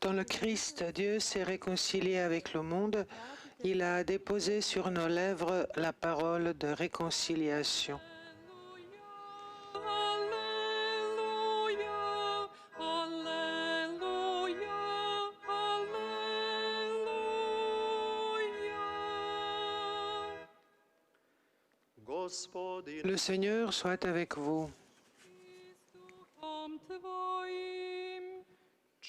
Dans le Christ, Dieu s'est réconcilié avec le monde. Il a déposé sur nos lèvres la parole de réconciliation. Le Seigneur soit avec vous.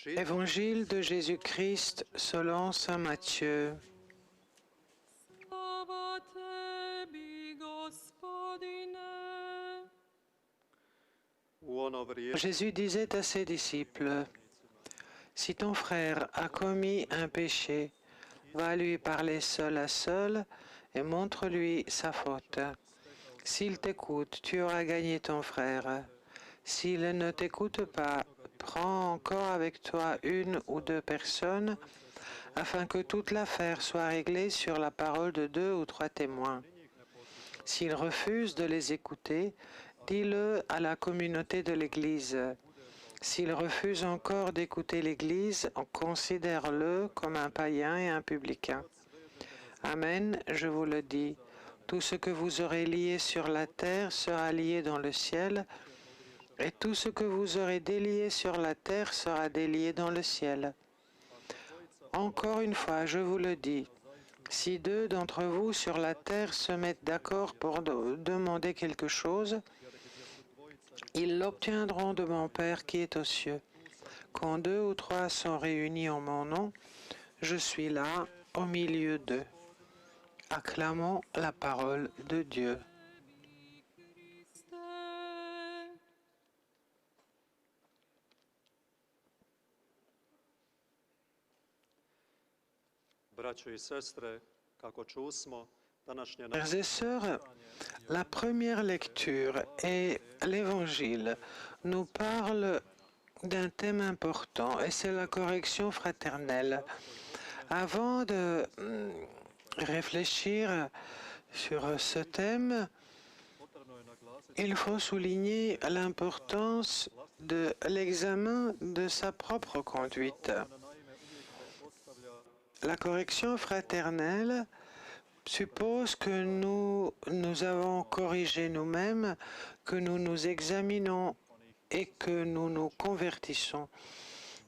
Évangile de Jésus-Christ selon saint Matthieu. Jésus disait à ses disciples, « Si ton frère a commis un péché, va lui parler seul à seul et montre-lui sa faute. S'il t'écoute, tu auras gagné ton frère. S'il ne t'écoute pas, prends encore avec toi une ou deux personnes, afin que toute l'affaire soit réglée sur la parole de 2 ou 3 témoins. S'il refuse de les écouter, dis-le à la communauté de l'Église. S'il refuse encore d'écouter l'Église, considère-le comme un païen et un publicain. Amen, je vous le dis, tout ce que vous aurez lié sur la terre sera lié dans le ciel, et tout ce que vous aurez délié sur la terre sera délié dans le ciel. Encore une fois, je vous le dis, si 2 d'entre vous sur la terre se mettent d'accord pour demander quelque chose, ils l'obtiendront de mon Père qui est aux cieux. Quand 2 ou 3 sont réunis en mon nom, je suis là au milieu d'eux. Acclamons la parole de Dieu. Frères et sœurs, la première lecture et l'Évangile nous parlent d'un thème important et c'est la correction fraternelle. Avant de réfléchir sur ce thème, il faut souligner l'importance de l'examen de sa propre conduite. La correction fraternelle suppose que nous avons corrigé nous-mêmes, que nous nous examinons et que nous nous convertissons.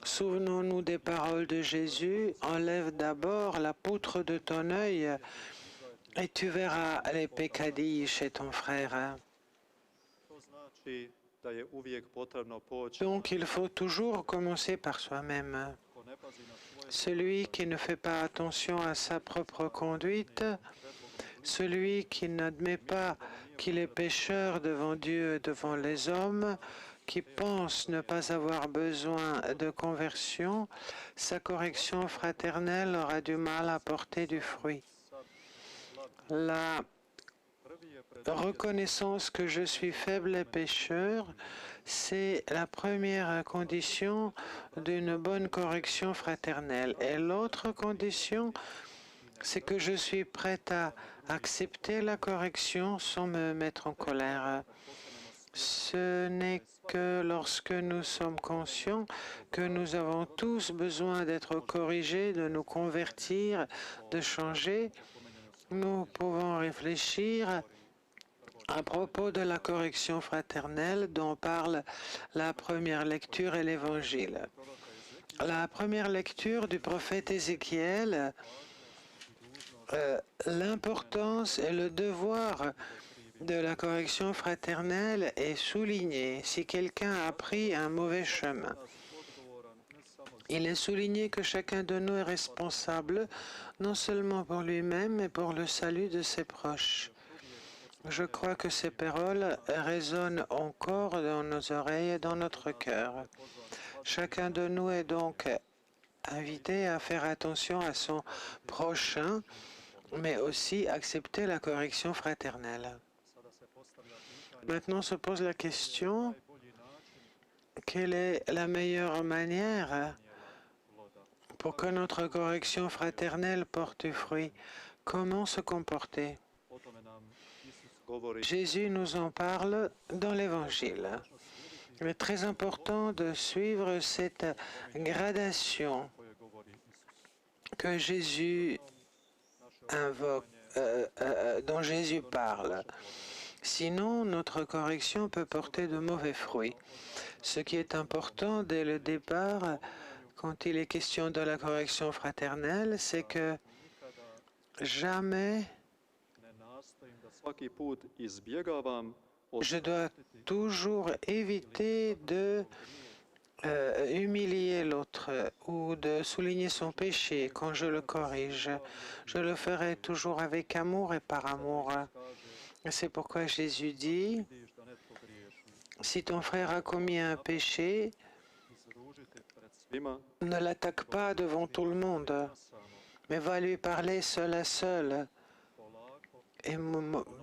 Souvenons-nous des paroles de Jésus, « Enlève d'abord la poutre de ton œil et tu verras les peccadilles chez ton frère. » Donc il faut toujours commencer par soi-même. Celui qui ne fait pas attention à sa propre conduite, celui qui n'admet pas qu'il est pécheur devant Dieu et devant les hommes, qui pense ne pas avoir besoin de conversion, sa correction fraternelle aura du mal à porter du fruit. La reconnaissance que je suis faible et pécheur, c'est la première condition d'une bonne correction fraternelle. Et l'autre condition, c'est que je suis prête à accepter la correction sans me mettre en colère. Ce n'est que lorsque nous sommes conscients que nous avons tous besoin d'être corrigés, de nous convertir, de changer, nous pouvons réfléchir à propos de la correction fraternelle dont parle la première lecture et l'Évangile. La première lecture du prophète Ézéchiel, l'importance et le devoir de la correction fraternelle est souligné si quelqu'un a pris un mauvais chemin. Il est souligné que chacun de nous est responsable, non seulement pour lui-même, mais pour le salut de ses proches. Je crois que ces paroles résonnent encore dans nos oreilles et dans notre cœur. Chacun de nous est donc invité à faire attention à son prochain, mais aussi accepter la correction fraternelle. Maintenant se pose la question, quelle est la meilleure manière pour que notre correction fraternelle porte du fruit? Comment se comporter? Jésus nous en parle dans l'Évangile. Il est très important de suivre cette gradation que Jésus invoque, dont Jésus parle. Sinon, notre correction peut porter de mauvais fruits. Ce qui est important dès le départ, quand il est question de la correction fraternelle, c'est que jamais je dois toujours éviter de humilier l'autre ou de souligner son péché quand je le corrige. Je le ferai toujours avec amour et par amour. C'est pourquoi Jésus dit, si ton frère a commis un péché, ne l'attaque pas devant tout le monde, mais va lui parler seul à seul et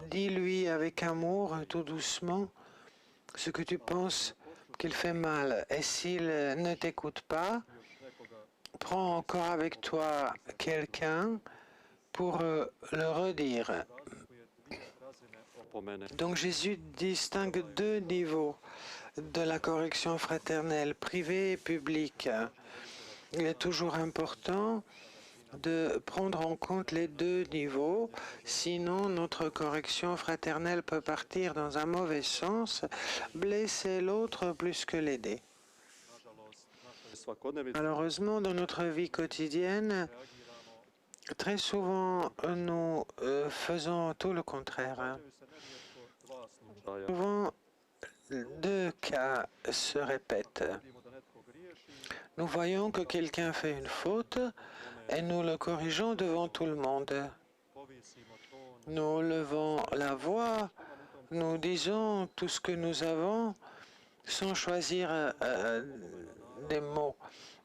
dis-lui avec amour, tout doucement, ce que tu penses qu'il fait mal. Et s'il ne t'écoute pas, prends encore avec toi quelqu'un pour le redire. Donc Jésus distingue deux niveaux de la correction fraternelle, privée et publique. Il est toujours important de prendre en compte les deux niveaux, sinon notre correction fraternelle peut partir dans un mauvais sens, blesser l'autre plus que l'aider. Malheureusement, dans notre vie quotidienne, très souvent, nous faisons tout le contraire. Souvent, deux cas se répètent. Nous voyons que quelqu'un fait une faute et nous le corrigeons devant tout le monde. Nous levons la voix, nous disons tout ce que nous avons sans choisir des mots.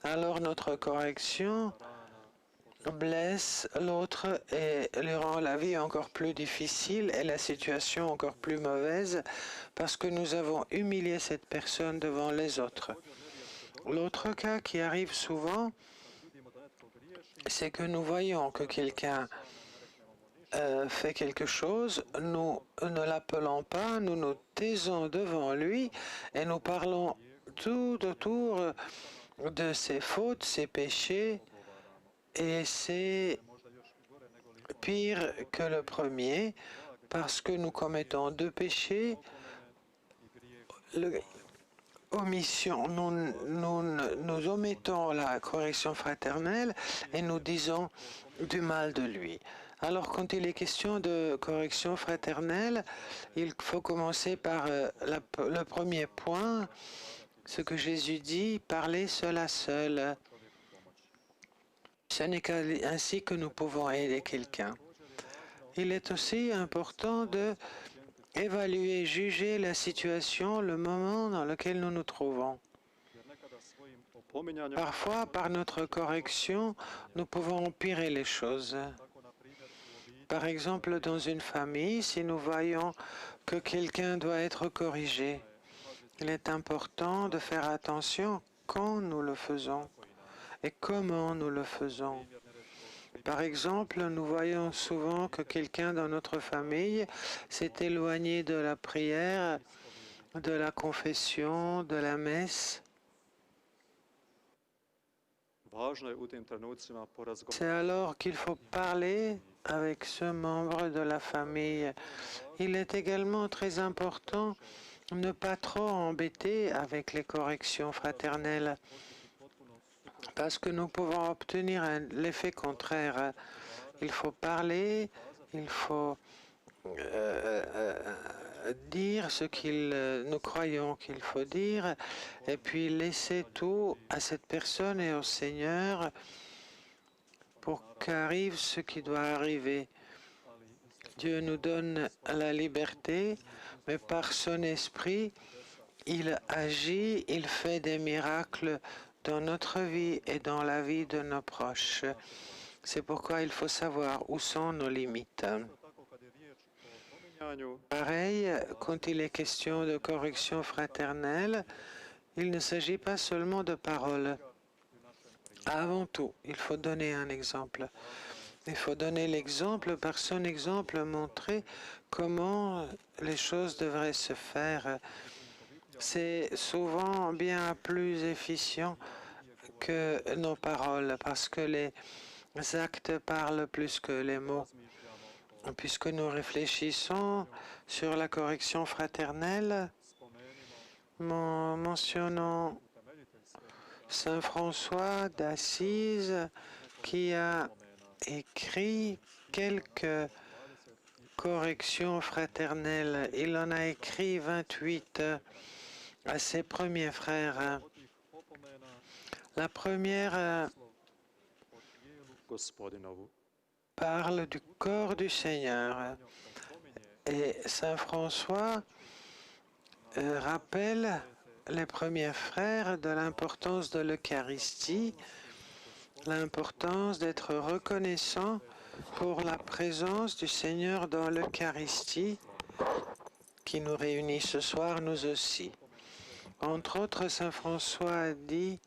Alors notre correction blesse l'autre et lui rend la vie encore plus difficile et la situation encore plus mauvaise parce que nous avons humilié cette personne devant les autres. L'autre cas qui arrive souvent, c'est que nous voyons que quelqu'un fait quelque chose, nous ne l'appelons pas, nous nous taisons devant lui et nous parlons tout autour de ses fautes, ses péchés, et c'est pire que le premier parce que nous commettons deux péchés. Omission, nous omettons la correction fraternelle et nous disons du mal de lui. Alors, quand il est question de correction fraternelle, il faut commencer par le premier point, ce que Jésus dit, parler seul à seul. Ce n'est qu'ainsi que nous pouvons aider quelqu'un. Il est aussi important de évaluer, juger la situation, le moment dans lequel nous nous trouvons. Parfois, par notre correction, nous pouvons empirer les choses. Par exemple, dans une famille, si nous voyons que quelqu'un doit être corrigé, il est important de faire attention quand nous le faisons et comment nous le faisons. Par exemple, nous voyons souvent que quelqu'un dans notre famille s'est éloigné de la prière, de la confession, de la messe. C'est alors qu'il faut parler avec ce membre de la famille. Il est également très important de ne pas trop embêter avec les corrections fraternelles, parce que nous pouvons obtenir l'effet contraire. Il faut parler, il faut dire ce que nous croyons qu'il faut dire, et puis laisser tout à cette personne et au Seigneur pour qu'arrive ce qui doit arriver. Dieu nous donne la liberté, mais par son esprit, il agit, il fait des miracles dans notre vie et dans la vie de nos proches. C'est pourquoi il faut savoir où sont nos limites. Pareil, quand il est question de correction fraternelle, il ne s'agit pas seulement de paroles. Avant tout, il faut donner un exemple. Il faut donner l'exemple, par son exemple, montrer comment les choses devraient se faire. C'est souvent bien plus efficient que nos paroles, parce que actes parlent plus que les mots. Puisque nous réfléchissons sur la correction fraternelle, mentionnons Saint François d'Assise qui a écrit quelques corrections fraternelles. Il en a écrit 28 à ses premiers frères. La première parle du corps du Seigneur. Et Saint François rappelle les premiers frères de l'importance de l'Eucharistie, l'importance d'être reconnaissant pour la présence du Seigneur dans l'Eucharistie qui nous réunit ce soir, nous aussi. Entre autres, Saint François a dit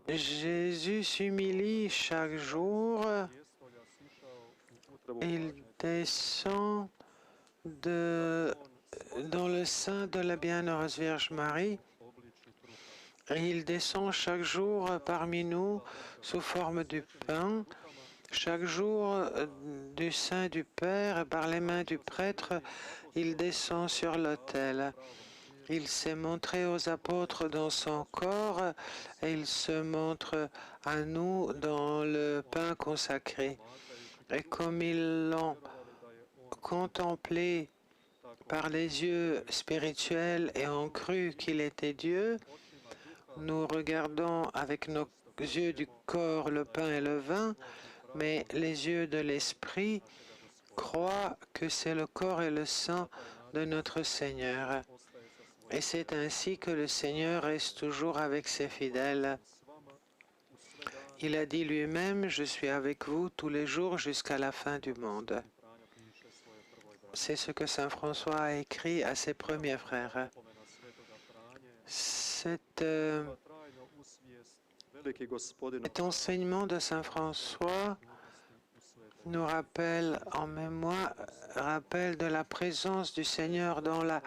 Jésus s'humilie chaque jour, il descend dans le sein de la Bienheureuse Vierge Marie, et il descend chaque jour parmi nous sous forme du pain, chaque jour du sein du Père, par les mains du prêtre, il descend sur l'autel. Il s'est montré aux apôtres dans son corps et il se montre à nous dans le pain consacré. Et comme ils l'ont contemplé par les yeux spirituels et ont cru qu'il était Dieu, nous regardons avec nos yeux du corps le pain et le vin, mais les yeux de l'esprit croient que c'est le corps et le sang de notre Seigneur. Et c'est ainsi que le Seigneur reste toujours avec ses fidèles. Il a dit lui-même, « Je suis avec vous tous les jours jusqu'à la fin du monde. » C'est ce que Saint François a écrit à ses premiers frères. Cet enseignement de Saint François nous rappelle en mémoire, rappelle de la présence du Seigneur dans la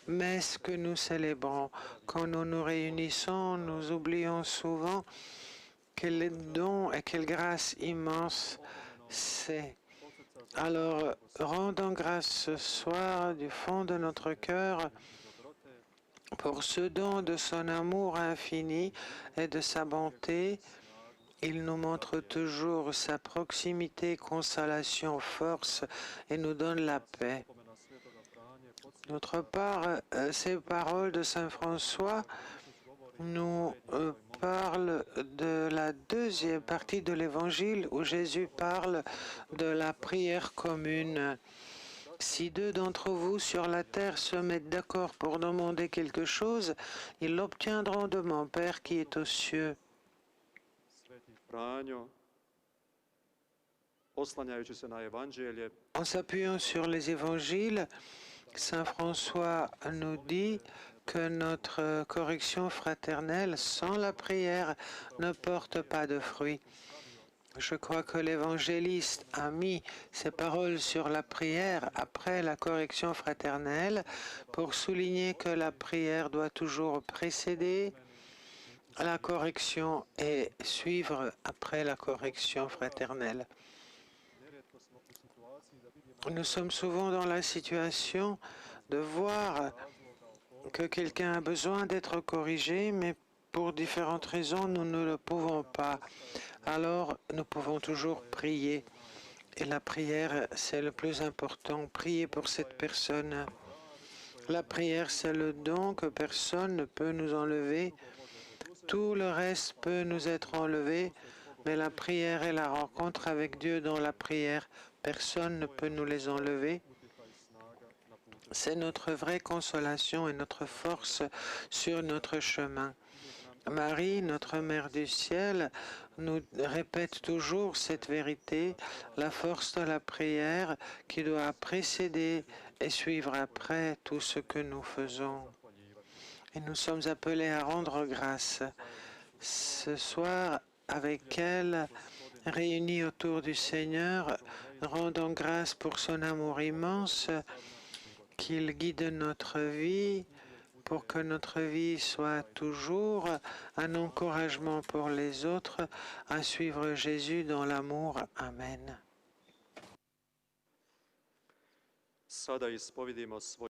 messe que nous célébrons. Quand nous nous réunissons, nous oublions souvent quel don et quelle grâce immense c'est. Alors, rendons grâce ce soir du fond de notre cœur pour ce don de son amour infini et de sa bonté. Il nous montre toujours sa proximité, consolation, force et nous donne la paix. D'autre part, ces paroles de Saint François nous parlent de la deuxième partie de l'Évangile où Jésus parle de la prière commune. Si deux d'entre vous sur la terre se mettent d'accord pour demander quelque chose, ils l'obtiendront de mon Père qui est aux cieux. En s'appuyant sur les évangiles, Saint François nous dit que notre correction fraternelle sans la prière ne porte pas de fruit. Je crois que l'évangéliste a mis ses paroles sur la prière après la correction fraternelle pour souligner que la prière doit toujours précéder la correction et suivre après la correction fraternelle. Nous sommes souvent dans la situation de voir que quelqu'un a besoin d'être corrigé, mais pour différentes raisons, nous ne le pouvons pas. Alors, nous pouvons toujours prier. Et la prière, c'est le plus important. Prier pour cette personne. La prière, c'est le don que personne ne peut nous enlever. Tout le reste peut nous être enlevé, mais la prière et la rencontre avec Dieu dans la prière, personne ne peut nous les enlever. C'est notre vraie consolation et notre force sur notre chemin. Marie, notre Mère du ciel, nous répète toujours cette vérité, la force de la prière qui doit précéder et suivre après tout ce que nous faisons. Et nous sommes appelés à rendre grâce. Ce soir, avec elle, réunis autour du Seigneur, rendons grâce pour son amour immense, qu'il guide notre vie, pour que notre vie soit toujours un encouragement pour les autres à suivre Jésus dans l'amour. Amen. Sada ispovedimo svoje